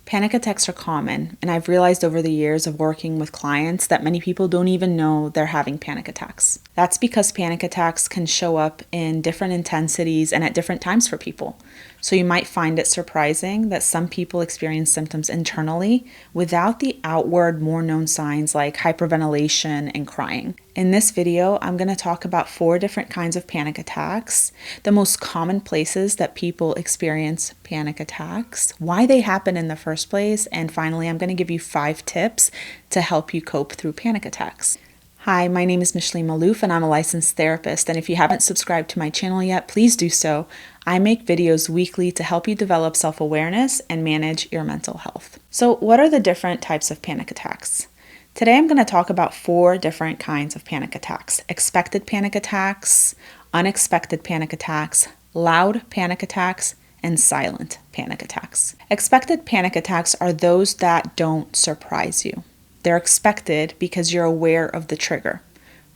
Panic attacks are common, and I've realized over the years of working with clients that many people don't even know they're having panic attacks. That's because panic attacks can show up in different intensities and at different times for people. So you might find it surprising that some people experience symptoms internally without the outward, more known signs like hyperventilation and crying. In this video, I'm going to talk about 4 different kinds of panic attacks, the most common places that people experience panic attacks, why they happen in the first place, and finally, I'm going to give you 5 tips to help you cope through panic attacks. Hi, my name is Micheline Malouf and I'm a licensed therapist, and if you haven't subscribed to my channel yet, please do so. I make videos weekly to help you develop self-awareness and manage your mental health. So what are the different types of panic attacks? Today I'm going to talk about 4 different kinds of panic attacks: expected panic attacks, unexpected panic attacks, loud panic attacks, and silent panic attacks. Expected panic attacks are those that don't surprise you. They're expected because you're aware of the trigger.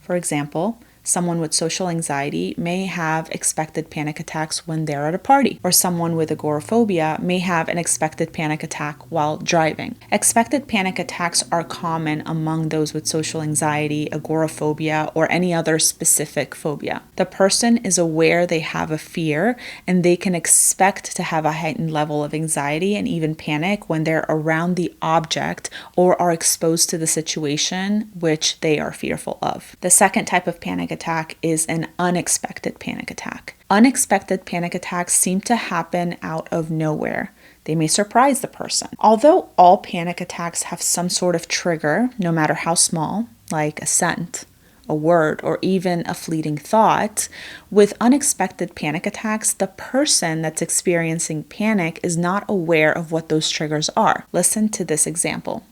For example, someone with social anxiety may have expected panic attacks when they're at a party, or someone with agoraphobia may have an expected panic attack while driving. Expected panic attacks are common among those with social anxiety, agoraphobia, or any other specific phobia. The person is aware they have a fear, and they can expect to have a heightened level of anxiety and even panic when they're around the object or are exposed to the situation which they are fearful of. The second type of panic attack is an unexpected panic attack. Unexpected panic attacks seem to happen out of nowhere. They may surprise the person. Although all panic attacks have some sort of trigger, no matter how small, like a scent, a word, or even a fleeting thought, with unexpected panic attacks, the person that's experiencing panic is not aware of what those triggers are. Listen to this example.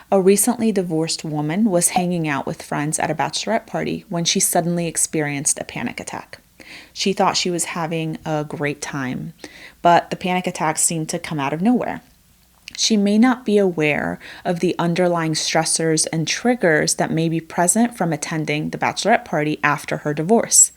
A recently divorced woman was hanging out with friends at a bachelorette party when she suddenly experienced a panic attack. She thought she was having a great time, but the panic attack seemed to come out of nowhere. She may not be aware of the underlying stressors and triggers that may be present from attending the bachelorette party after her divorce.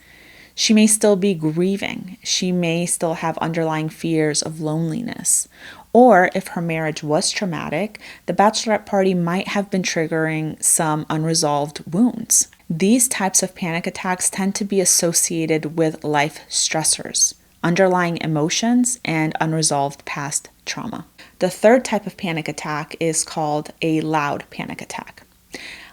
She may still be grieving. She may still have underlying fears of loneliness. Or if her marriage was traumatic, the bachelorette party might have been triggering some unresolved wounds. These types of panic attacks tend to be associated with life stressors, underlying emotions, and unresolved past trauma. The third type of panic attack is called a loud panic attack.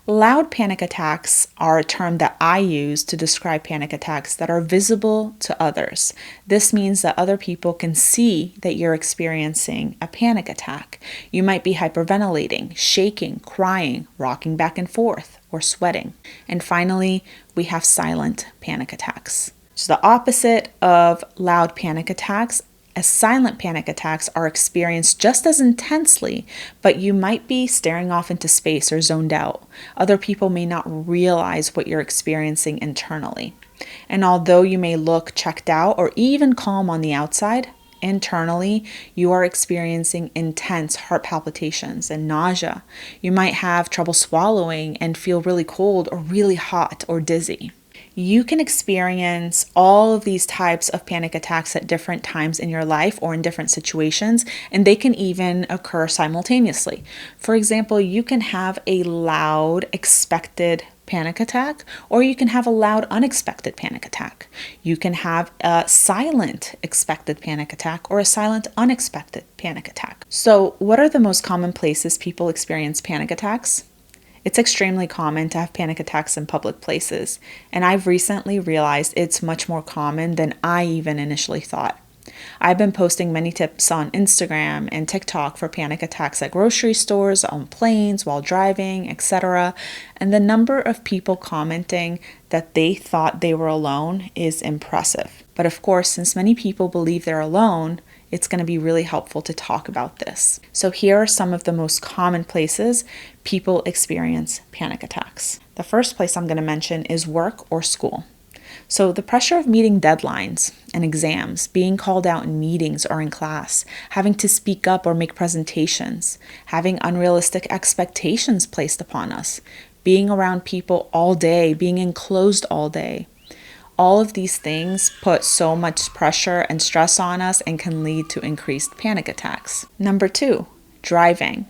Loud panic attacks are a term that I use to describe panic attacks that are visible to others. This means that other people can see that you're experiencing a panic attack. You might be hyperventilating, shaking, crying, rocking back and forth, or sweating. And finally, we have silent panic attacks. So the opposite of loud panic attacks, as silent panic attacks are experienced just as intensely, but you might be staring off into space or zoned out. Other people may not realize what you're experiencing internally. And although you may look checked out or even calm on the outside, internally, you are experiencing intense heart palpitations and nausea. You might have trouble swallowing and feel really cold or really hot or dizzy. You can experience all of these types of panic attacks at different times in your life or in different situations, and they can even occur simultaneously. For example, you can have a loud, expected panic attack, or you can have a loud, unexpected panic attack. You can have a silent, expected panic attack or a silent, unexpected panic attack. So, what are the most common places people experience panic attacks? It's extremely common to have panic attacks in public places, and I've recently realized it's much more common than I even initially thought. I've been posting many tips on Instagram and TikTok for panic attacks at grocery stores, on planes, while driving, etc. And the number of people commenting that they thought they were alone is impressive. But of course, since many people believe they're alone, it's going to be really helpful to talk about this. So here are some of the most common places people experience panic attacks. The first place I'm going to mention is work or school. So the pressure of meeting deadlines and exams, being called out in meetings or in class, having to speak up or make presentations, having unrealistic expectations placed upon us, being around people all day, being enclosed all day. All of these things put so much pressure and stress on us and can lead to increased panic attacks. Number 2, driving.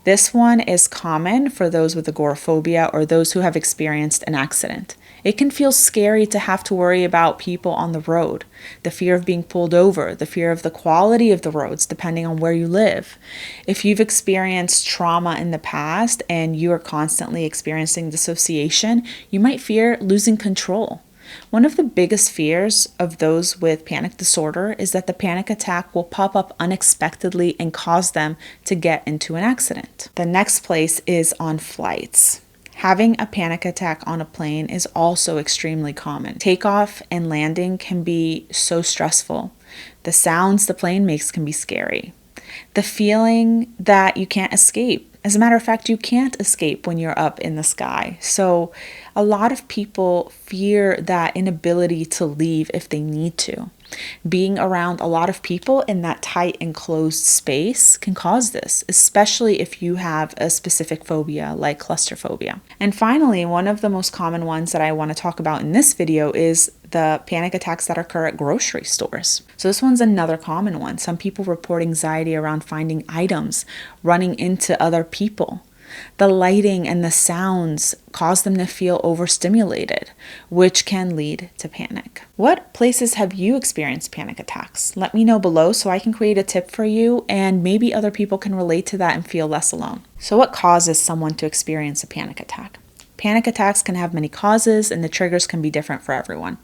This one is common for those with agoraphobia or those who have experienced an accident. It can feel scary to have to worry about people on the road, the fear of being pulled over, the fear of the quality of the roads, depending on where you live. If you've experienced trauma in the past and you are constantly experiencing dissociation, you might fear losing control. One of the biggest fears of those with panic disorder is that the panic attack will pop up unexpectedly and cause them to get into an accident. The next place is on flights. Having a panic attack on a plane is also extremely common. Takeoff and landing can be so stressful. The sounds the plane makes can be scary. The feeling that you can't escape. As a matter of fact, you can't escape when you're up in the sky. So a lot of people fear that inability to leave if they need to. Being around a lot of people in that tight enclosed space can cause this, especially if you have a specific phobia like claustrophobia. And finally, one of the most common ones that I want to talk about in this video is the panic attacks that occur at grocery stores. So this one's another common one. Some people report anxiety around finding items, running into other people. The lighting and the sounds cause them to feel overstimulated, which can lead to panic. What places have you experienced panic attacks? Let me know below so I can create a tip for you and maybe other people can relate to that and feel less alone. So what causes someone to experience a panic attack? Panic attacks can have many causes and the triggers can be different for everyone.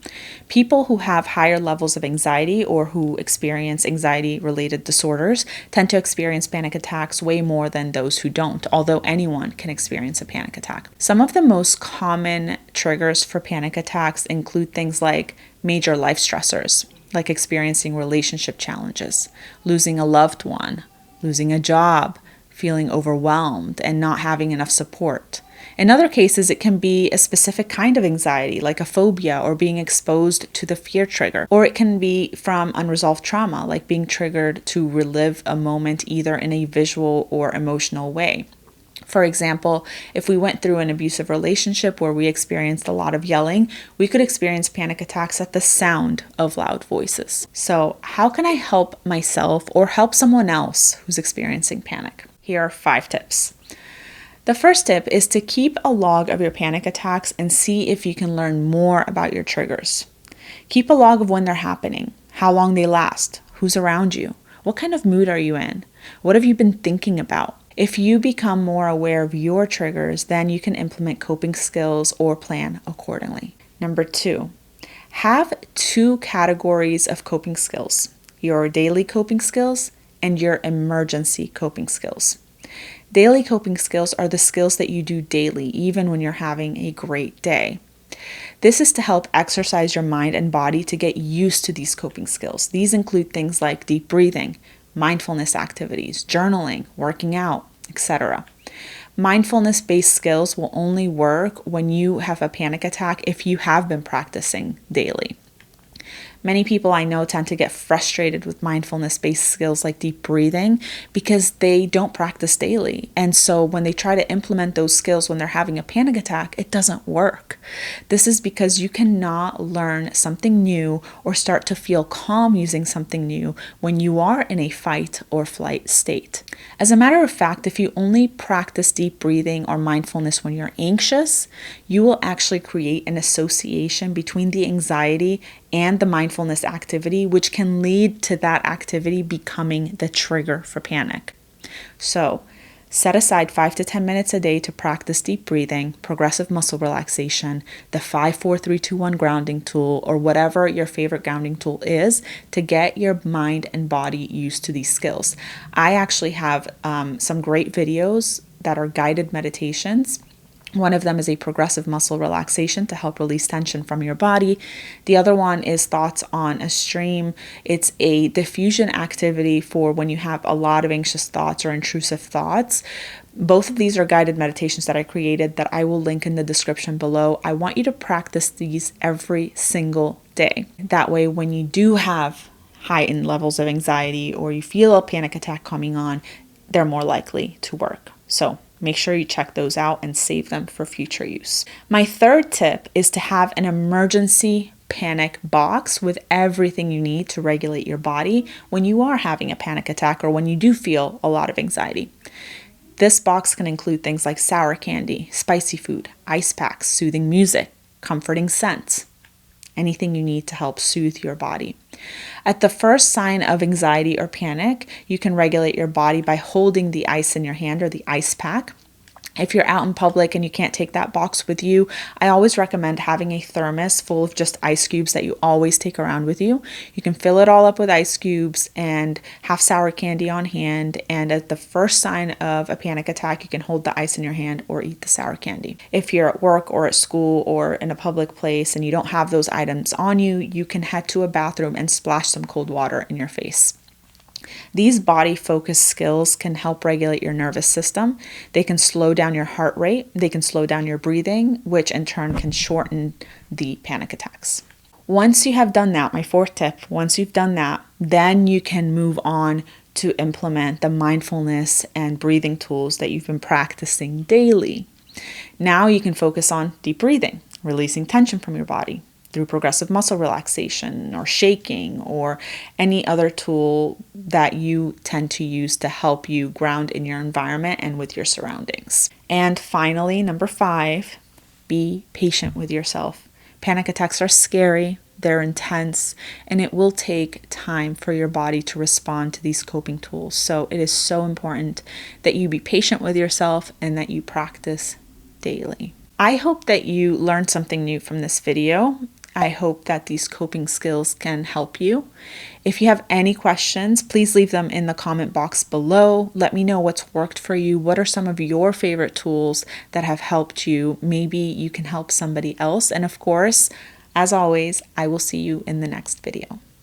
People who have higher levels of anxiety or who experience anxiety-related disorders tend to experience panic attacks way more than those who don't, although anyone can experience a panic attack. Some of the most common triggers for panic attacks include things like major life stressors, like experiencing relationship challenges, losing a loved one, losing a job, feeling overwhelmed, and not having enough support. In other cases, it can be a specific kind of anxiety, like a phobia or being exposed to the fear trigger. Or it can be from unresolved trauma, like being triggered to relive a moment either in a visual or emotional way. For example, if we went through an abusive relationship where we experienced a lot of yelling, we could experience panic attacks at the sound of loud voices. So, how can I help myself or help someone else who's experiencing panic? Here are 5 tips. The first tip is to keep a log of your panic attacks and see if you can learn more about your triggers. Keep a log of when they're happening, how long they last, who's around you, what kind of mood are you in, what have you been thinking about. If you become more aware of your triggers, then you can implement coping skills or plan accordingly. Number 2, have 2 categories of coping skills: your daily coping skills and your emergency coping skills. Daily coping skills are the skills that you do daily, even when you're having a great day. This is to help exercise your mind and body to get used to these coping skills. These include things like deep breathing, mindfulness activities, journaling, working out, etc. Mindfulness-based skills will only work when you have a panic attack if you have been practicing daily. Many people I know tend to get frustrated with mindfulness-based skills like deep breathing because they don't practice daily. And so when they try to implement those skills when they're having a panic attack, it doesn't work. This is because you cannot learn something new or start to feel calm using something new when you are in a fight or flight state. As a matter of fact, if you only practice deep breathing or mindfulness when you're anxious, you will actually create an association between the anxiety and the mindfulness activity, which can lead to that activity becoming the trigger for panic. So, set aside 5 to 10 minutes a day to practice deep breathing, progressive muscle relaxation, the 5-4-3-2-1 grounding tool, or whatever your favorite grounding tool is to get your mind and body used to these skills. I actually have some great videos that are guided meditations. One of them is a progressive muscle relaxation to help release tension from your body. The other one is thoughts on a stream. It's a diffusion activity for when you have a lot of anxious thoughts or intrusive thoughts. Both of these are guided meditations that I created that I will link in the description below. I want you to practice these every single day. That way, when you do have heightened levels of anxiety or you feel a panic attack coming on, they're more likely to work. So make sure you check those out and save them for future use. My third tip is to have an emergency panic box with everything you need to regulate your body when you are having a panic attack or when you do feel a lot of anxiety. This box can include things like sour candy, spicy food, ice packs, soothing music, comforting scents, anything you need to help soothe your body. At the first sign of anxiety or panic, you can regulate your body by holding the ice in your hand or the ice pack. If you're out in public and you can't take that box with you, I always recommend having a thermos full of just ice cubes that you always take around with you. You can fill it all up with ice cubes and have sour candy on hand. And at the first sign of a panic attack, you can hold the ice in your hand or eat the sour candy. If you're at work or at school or in a public place and you don't have those items on you, you can head to a bathroom and splash some cold water in your face. These body focus skills can help regulate your nervous system. They can slow down your heart rate. They can slow down your breathing, which in turn can shorten the panic attacks. Once you have done that, my fourth tip, once you've done that, then you can move on to implement the mindfulness and breathing tools that you've been practicing daily. Now you can focus on deep breathing, releasing tension from your body through progressive muscle relaxation or shaking or any other tool that you tend to use to help you ground in your environment and with your surroundings. And finally, number 5, be patient with yourself. Panic attacks are scary, they're intense, and it will take time for your body to respond to these coping tools. So it is so important that you be patient with yourself and that you practice daily. I hope that you learned something new from this video. I hope that these coping skills can help you. If you have any questions, please leave them in the comment box below. Let me know what's worked for you. What are some of your favorite tools that have helped you? Maybe you can help somebody else. And of course, as always, I will see you in the next video.